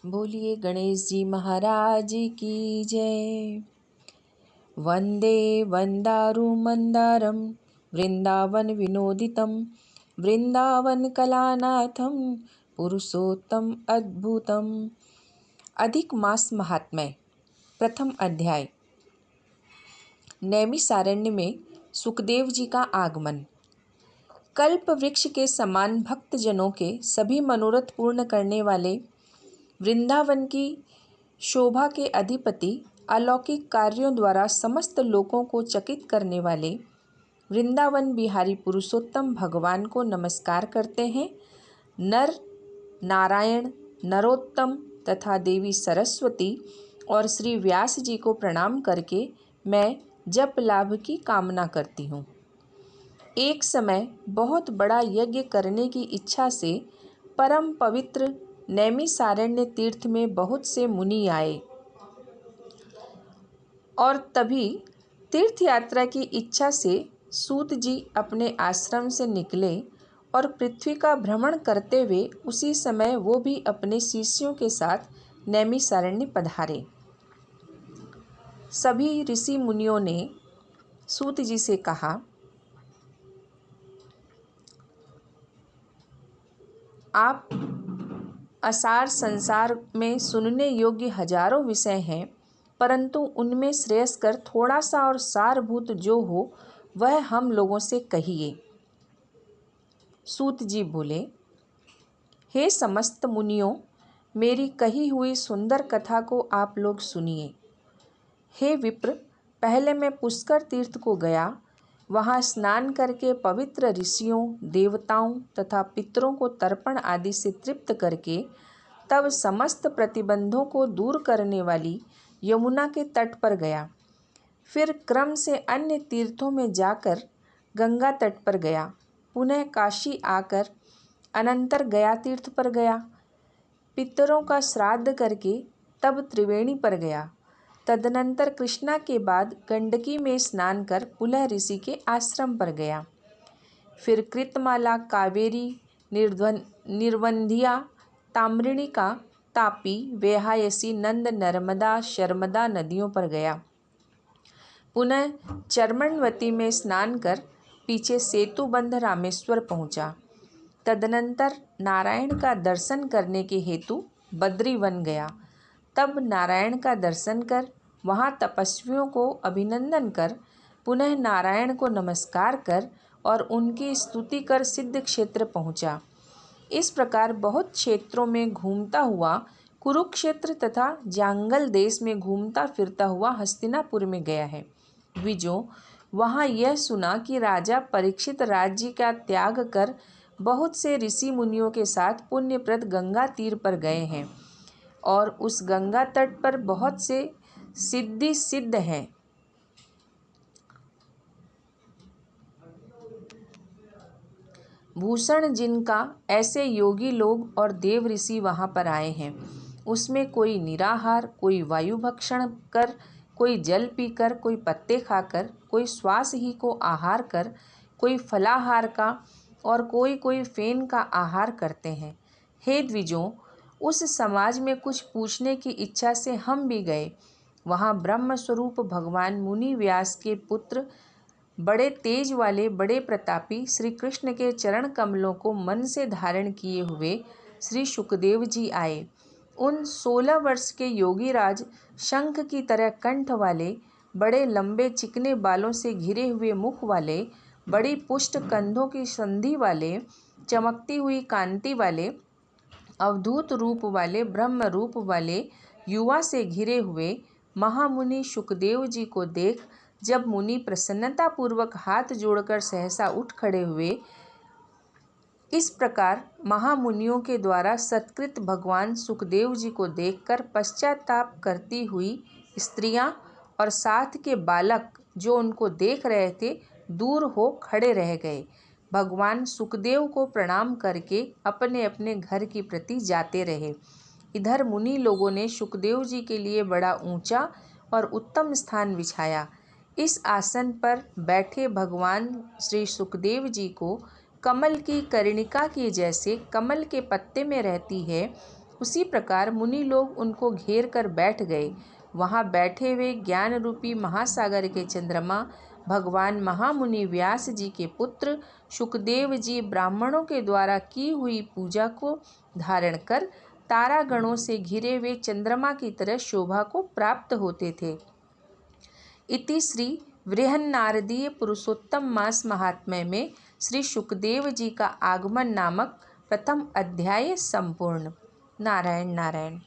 बोलिए गणेश जी महाराज की जय। वंदे वंदारु मंदारम वृंदावन विनोदितम वृंदावन कलानाथम पुरुषोत्तम अद्भुतम। अधिक मास महात्म्य। प्रथम अध्याय। नैमिषारण्य में सुखदेव जी का आगमन। कल्प वृक्ष के समान भक्त जनों के सभी मनोरथ पूर्ण करने वाले, वृंदावन की शोभा के अधिपति, अलौकिक कार्यों द्वारा समस्त लोगों को चकित करने वाले वृंदावन बिहारी पुरुषोत्तम भगवान को नमस्कार करते हैं। नर नारायण, नरोत्तम तथा देवी सरस्वती और श्री व्यास जी को प्रणाम करके मैं जप लाभ की कामना करती हूँ। एक समय बहुत बड़ा यज्ञ करने की इच्छा से परम पवित्र नैमिषारण्य तीर्थ में बहुत से मुनि आए और तभी तीर्थ यात्रा की इच्छा से सूत जी अपने आश्रम से निकले और पृथ्वी का भ्रमण करते हुए उसी समय वो भी अपने शिष्यों के साथ नैमिषारण्य पधारे। सभी ऋषि मुनियों ने सूत जी से कहा, आप असार संसार में सुनने योग्य हजारों विषय हैं, परंतु उनमें श्रेयस्कर थोड़ा सा और सारभूत जो हो वह हम लोगों से कहिए। सूत जी बोले, हे समस्त मुनियों, मेरी कही हुई सुंदर कथा को आप लोग सुनिए। हे विप्र, पहले मैं पुष्कर तीर्थ को गया। वहाँ स्नान करके पवित्र ऋषियों, देवताओं तथा पितरों को तर्पण आदि से तृप्त करके तब समस्त प्रतिबंधों को दूर करने वाली यमुना के तट पर गया। फिर क्रम से अन्य तीर्थों में जाकर गंगा तट पर गया। पुनः काशी आकर अनंतर गया तीर्थ पर गया। पितरों का श्राद्ध करके तब त्रिवेणी पर गया। तदनंतर कृष्णा के बाद गंडकी में स्नान कर पुलह ऋषि के आश्रम पर गया। फिर कृतमाला, कावेरी, निर्वंधिया, ताम्रिणिका, तापी, वेहायसी, नंद, नर्मदा, शर्मदा नदियों पर गया। पुनः चर्मणवती में स्नान कर पीछे सेतुबंध रामेश्वर पहुँचा। तदनंतर नारायण का दर्शन करने के हेतु बद्रीवन गया। तब नारायण का दर्शन कर वहाँ तपस्वियों को अभिनंदन कर पुनः नारायण को नमस्कार कर और उनकी स्तुति कर सिद्ध क्षेत्र पहुँचा। इस प्रकार बहुत क्षेत्रों में घूमता हुआ कुरुक्षेत्र तथा जांगल देश में घूमता फिरता हुआ हस्तिनापुर में गया है। द्विजों, वहाँ यह सुना कि राजा परीक्षित राज्य का त्याग कर बहुत से ऋषि मुनियों के साथ पुण्यप्रद गंगा तीर पर गए हैं और उस गंगा तट पर बहुत से सिद्धि सिद्ध हैं। भूषण जिनका ऐसे योगी लोग और देव ऋषि वहाँ पर आए हैं। उसमें कोई निराहार, कोई वायु भक्षण कर, कोई जल पीकर, कोई पत्ते खाकर, कोई श्वास ही को आहार कर, कोई फलाहार का और कोई कोई फेन का आहार करते हैं। हे द्विजों, उस समाज में कुछ पूछने की इच्छा से हम भी गए। वहाँ ब्रह्म स्वरूप भगवान मुनि व्यास के पुत्र, बड़े तेज वाले, बड़े प्रतापी श्री कृष्ण के चरण कमलों को मन से धारण किए हुए श्री सुखदेव जी आए। उन 16 वर्ष के योगी राज, शंख की तरह कंठ वाले, बड़े लंबे चिकने बालों से घिरे हुए मुख वाले, बड़ी पुष्ट कंधों की संधि वाले, चमकती हुई कांति वाले, अवधूत रूप वाले, ब्रह्म रूप वाले, युवा से घिरे हुए महामुनि सुखदेव जी को देख जब मुनि प्रसन्नतापूर्वक हाथ जोड़कर सहसा उठ खड़े हुए, इस प्रकार महामुनियों के द्वारा सत्कृत भगवान सुखदेव जी को देखकर पश्चाताप करती हुई स्त्रियां और साथ के बालक जो उनको देख रहे थे दूर हो खड़े रह गए। भगवान सुखदेव को प्रणाम करके अपने अपने घर की प्रति जाते रहे। इधर मुनि लोगों ने सुखदेव जी के लिए बड़ा ऊंचा और उत्तम स्थान बिछाया। इस आसन पर बैठे भगवान श्री सुखदेव जी को कमल की कर्णिका के जैसे कमल के पत्ते में रहती है उसी प्रकार मुनि लोग उनको घेर कर बैठ गए। वहाँ बैठे हुए ज्ञान रूपी महासागर के चंद्रमा भगवान महामुनि व्यास जी के पुत्र शुकदेव जी ब्राह्मणों के द्वारा की हुई पूजा को धारण कर तारागणों से घिरे हुए चंद्रमा की तरह शोभा को प्राप्त होते थे। इति श्री बृहन्नारदीय पुरुषोत्तम मास महात्म्य में श्री शुकदेव जी का आगमन नामक प्रथम अध्याय संपूर्ण। नारायण नारायण।